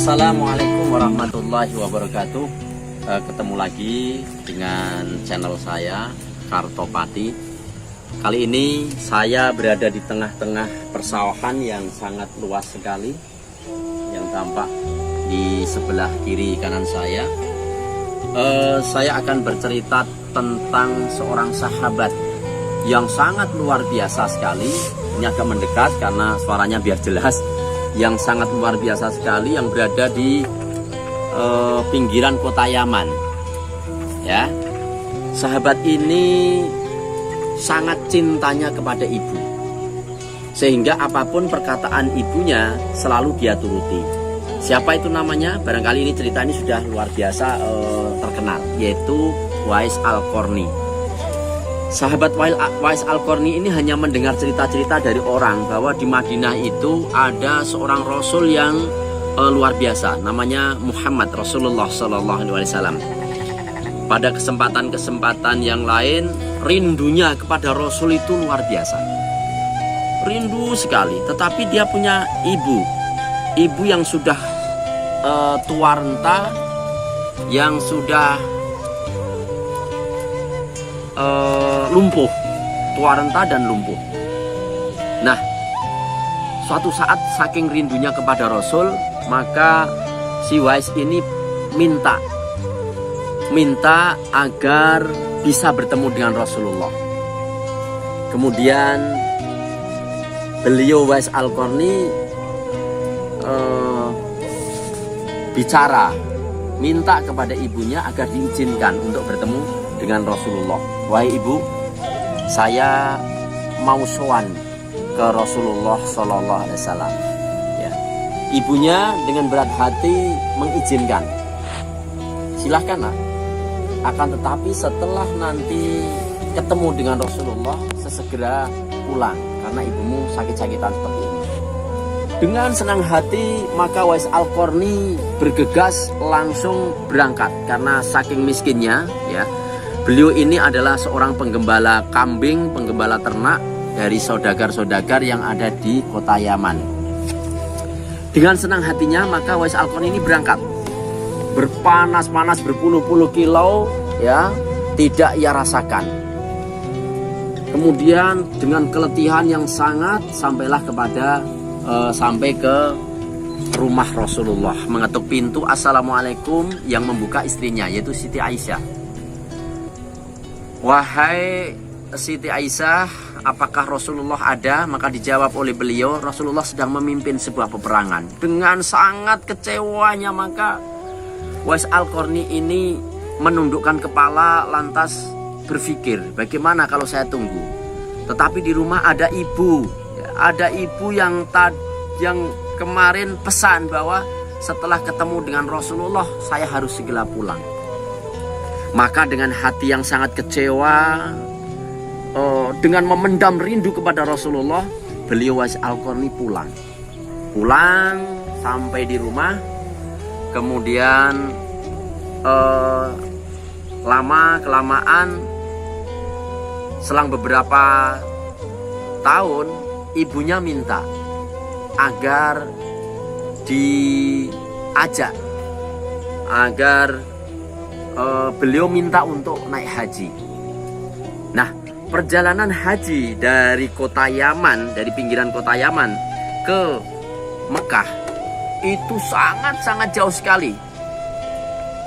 Assalamualaikum warahmatullahi wabarakatuh. Ketemu lagi dengan channel saya, Kartopati. Kali ini saya berada di tengah-tengah persawahan yang sangat luas sekali, yang tampak di sebelah kiri kanan saya. Saya akan bercerita tentang seorang sahabat yang sangat luar biasa sekali. Ini agak mendekat karena suaranya biar jelas. Yang sangat luar biasa sekali, yang berada di pinggiran kota Yaman. Ya, sahabat ini sangat cintanya kepada ibu, sehingga apapun perkataan ibunya selalu dia turuti. Siapa itu namanya? Barangkali ini cerita ini sudah luar biasa terkenal, yaitu Uwais Al-Qarni. Sahabat Uwais Al-Qarni ini hanya mendengar cerita-cerita dari orang bahwa di Madinah itu ada seorang Rasul yang luar biasa, namanya Muhammad Rasulullah SAW. Pada kesempatan-kesempatan yang lain, rindunya kepada Rasul itu luar biasa, rindu sekali. Tetapi dia punya ibu yang sudah tua renta, yang sudah lumpuh, tua renta dan lumpuh. Nah, suatu saat saking rindunya kepada Rasul, maka si Uwais ini minta agar bisa bertemu dengan Rasulullah. Kemudian beliau Uwais Al-Qarni bicara, minta kepada ibunya agar diizinkan untuk bertemu dengan Rasulullah. Wahai ibu, saya mau sowan ke Rasulullah SAW. Ya. Ibunya dengan berat hati mengizinkan. Silahkan, nak. Akan tetapi setelah nanti ketemu dengan Rasulullah, sesegera pulang karena ibumu sakit-sakitan seperti ini. Dengan senang hati maka Uwais Al-Qarni bergegas langsung berangkat karena saking miskinnya, ya. Beliau ini adalah seorang penggembala kambing, penggembala ternak dari saudagar-saudagar yang ada di kota Yaman. Dengan senang hatinya maka Uwais Al-Qarni ini berangkat. Berpanas-panas berpuluh-puluh kilo, ya, tidak ia rasakan. Kemudian dengan keletihan yang sangat sampai ke rumah Rasulullah, mengetuk pintu. Assalamualaikum, yang membuka istrinya yaitu Siti Aisyah. Wahai Siti Aisyah, apakah Rasulullah ada? Maka dijawab oleh beliau, Rasulullah sedang memimpin sebuah peperangan. Dengan sangat kecewanya maka Uwais Al-Qarni ini menundukkan kepala lantas berpikir, bagaimana kalau saya tunggu? Tetapi di rumah ada ibu, yang kemarin pesan bahwa setelah ketemu dengan Rasulullah saya harus segera pulang. Maka dengan hati yang sangat kecewa, dengan memendam rindu kepada Rasulullah, beliau Uwais Al-Qarni pulang sampai di rumah. Kemudian lama-kelamaan selang beberapa tahun, ibunya minta agar diajak, agar beliau minta untuk naik haji. Nah, perjalanan haji dari kota Yaman, dari pinggiran kota Yaman ke Mekah itu sangat-sangat jauh sekali.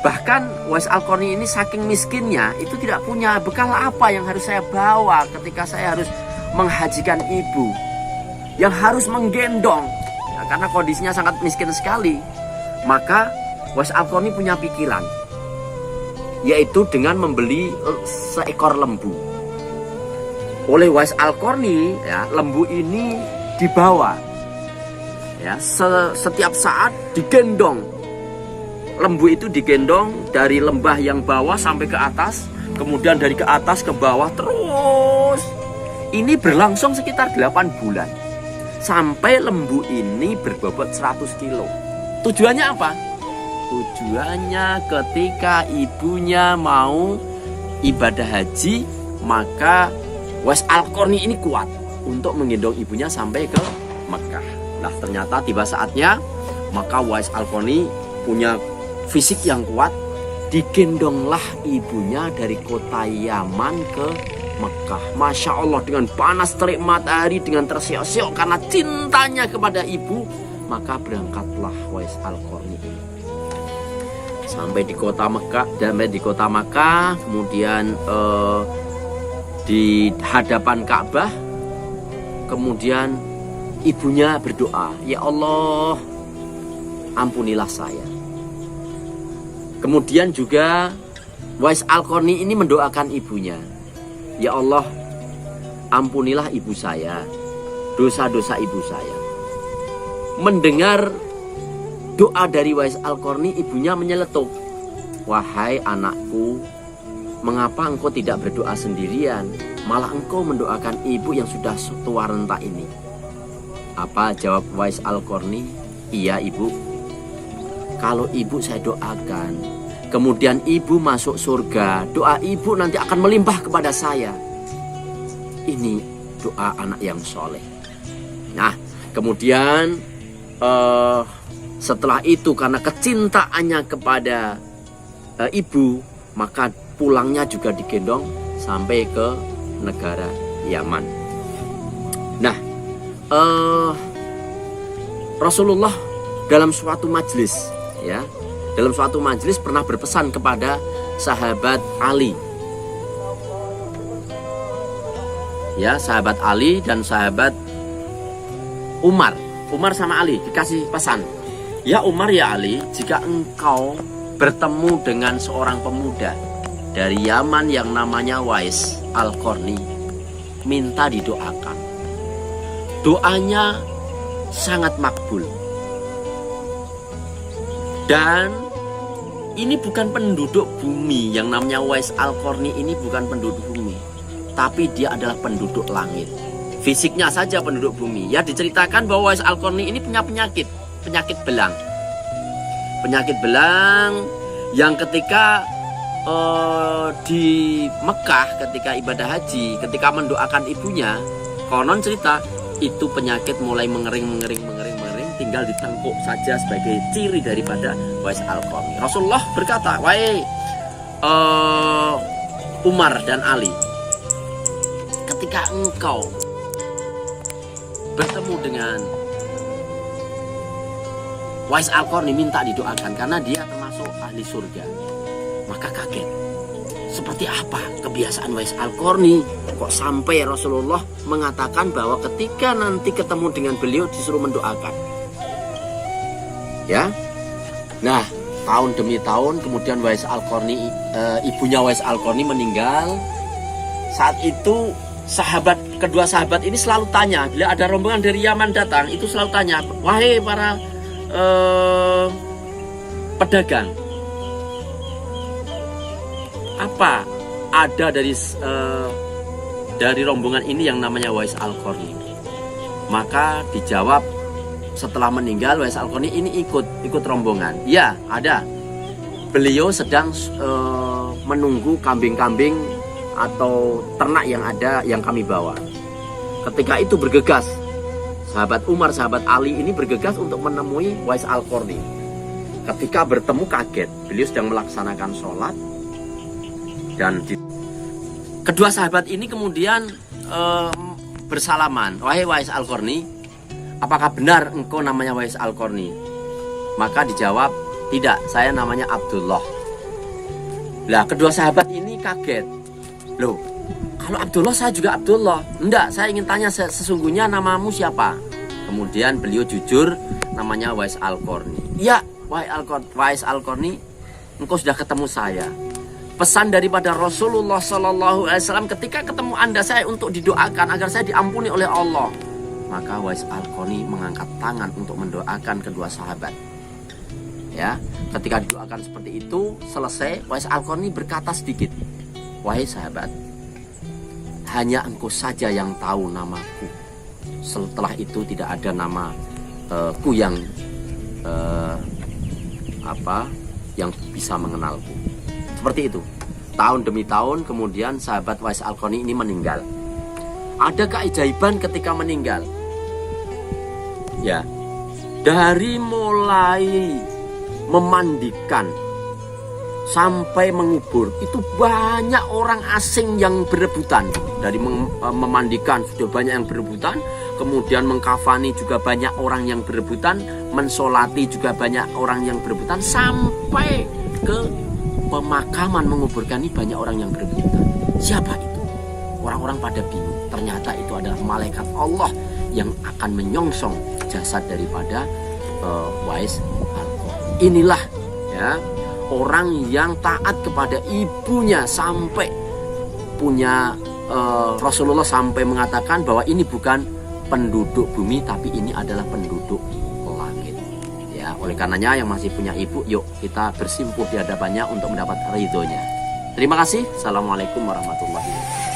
Bahkan Uwais Al-Qarni ini saking miskinnya itu tidak punya bekal apa yang harus saya bawa ketika saya harus menghajikan ibu, yang harus menggendong, ya, karena kondisinya sangat miskin sekali. Maka Uwais Al-Qarni punya pikiran, yaitu dengan membeli seekor lembu. Oleh Uwais Al-Qarni, ya, lembu ini dibawa, ya, setiap saat digendong. Lembu itu digendong dari lembah yang bawah sampai ke atas, kemudian dari ke atas ke bawah terus. Ini berlangsung sekitar 8 bulan. Sampai lembu ini berbobot 100 kilo. Tujuannya apa? Tujuannya ketika ibunya mau ibadah haji, maka Uwais Al-Qarni ini kuat untuk menggendong ibunya sampai ke Mekah. Nah, ternyata tiba saatnya Maka Wais Al-Qarni punya fisik yang kuat. Digendonglah ibunya dari kota Yaman ke Mekah. Masya Allah, dengan panas terik matahari, dengan terseok-seok karena cintanya kepada ibu, maka berangkatlah Wais Al-Qarni sampai di kota Mekah, kemudian di hadapan Ka'bah. Kemudian ibunya berdoa, ya Allah, ampunilah saya. Kemudian juga Wais Al-Qarni ini mendoakan ibunya, ya Allah, ampunilah ibu saya, dosa-dosa ibu saya. Mendengar doa dari Wais Al-Qarni, ibunya menyeletuk, wahai anakku, mengapa engkau tidak berdoa sendirian, malah engkau mendoakan ibu yang sudah tua renta ini? Apa jawab Wais Al-Qarni? Iya ibu, kalau ibu saya doakan, kemudian ibu masuk surga, doa ibu nanti akan melimpah kepada saya. Ini doa anak yang soleh. Nah, kemudian setelah itu karena kecintaannya kepada ibu, maka pulangnya juga digendong sampai ke negara Yaman. Nah, Rasulullah dalam suatu majelis, ya, dalam suatu majelis pernah berpesan kepada sahabat Ali, ya, sahabat Ali dan sahabat Umar sama Ali dikasih pesan, ya Umar, ya Ali, jika engkau bertemu dengan seorang pemuda dari Yaman yang namanya Wais Al-Qarni, minta didoakan. Doanya sangat makbul. Dan ini bukan penduduk bumi, yang namanya Wais Al-Qarni ini bukan penduduk bumi, tapi dia adalah penduduk langit. Fisiknya saja penduduk bumi. Ya, diceritakan bahwa Wais Al-Qarni ini punya penyakit belang. Penyakit belang yang ketika di Mekah, ketika ibadah haji, ketika mendoakan ibunya, konon cerita itu penyakit mulai mengering, tinggal ditengkuk saja sebagai ciri daripada Wais Al-Qarni. Rasulullah berkata, wahai Umar dan Ali, ketika engkau bertemu dengan Wais Al-Qarni, minta didoakan karena dia termasuk ahli surga. Maka kaget, seperti apa kebiasaan Wais Al-Qarni kok sampai Rasulullah mengatakan bahwa ketika nanti ketemu dengan beliau disuruh mendoakan, ya. Nah, tahun demi tahun kemudian Wais Al-Qarni, ibunya Wais Al-Qarni meninggal. Saat itu kedua sahabat ini selalu tanya, bila ada rombongan dari Yaman datang, itu selalu tanya, wahai para pedagang, apa ada dari rombongan ini yang namanya Wais Al-Qarni? Maka dijawab, setelah meninggal Wais Al-Qarni ini ikut rombongan. Ya, ada. Beliau sedang menunggu kambing-kambing atau ternak yang ada yang kami bawa. Ketika itu bergegas sahabat Umar, sahabat Ali ini bergegas untuk menemui Wais Al-Qarni. Ketika bertemu kaget, beliau sedang melaksanakan sholat. Dan kedua sahabat ini kemudian bersalaman, wahai Wais Al-Qarni, apakah benar engkau namanya Wais Al-Qarni? Maka dijawab, tidak, saya namanya Abdullah. Lah, kedua sahabat ini kaget. Loh, kalau Abdullah saya juga Abdullah. Enggak, saya ingin tanya sesungguhnya namamu siapa? Kemudian beliau jujur, namanya Wais Al-Qarni. Ya, Wais Al-Qarni, engkau sudah ketemu saya. Pesan daripada Rasulullah SAW, ketika ketemu Anda saya untuk didoakan agar saya diampuni oleh Allah. Maka Wais Al-Qarni mengangkat tangan untuk mendoakan kedua sahabat. Ya, ketika didoakan seperti itu selesai, Wais Al-Qarni berkata sedikit, wahai sahabat, hanya engkau saja yang tahu namaku. Setelah itu tidak ada nama ku yang yang bisa mengenalku. Seperti itu. Tahun demi tahun kemudian sahabat Wais Al-Qarni ini meninggal. Ada keajaiban ketika meninggal. Ya, Dari mulai memandikan sampai mengubur itu banyak orang asing yang berebutan. Dari memandikan sudah banyak yang berebutan, kemudian mengkafani juga banyak orang yang berebutan, mensolati juga banyak orang yang berebutan, sampai ke pemakaman menguburkan ini banyak orang yang berebutan. Siapa itu? Orang-orang pada bingung. Ternyata itu adalah malaikat Allah yang akan menyongsong jasad daripada Wais Al-Qarni. Inilah ya orang yang taat kepada ibunya sampai punya Rasulullah sampai mengatakan bahwa ini bukan penduduk bumi tapi ini adalah penduduk langit. Ya, oleh karenanya yang masih punya ibu, yuk kita bersimpuh di hadapannya untuk mendapat ridhonya. Terima kasih. Assalamualaikum warahmatullahi wabarakatuh.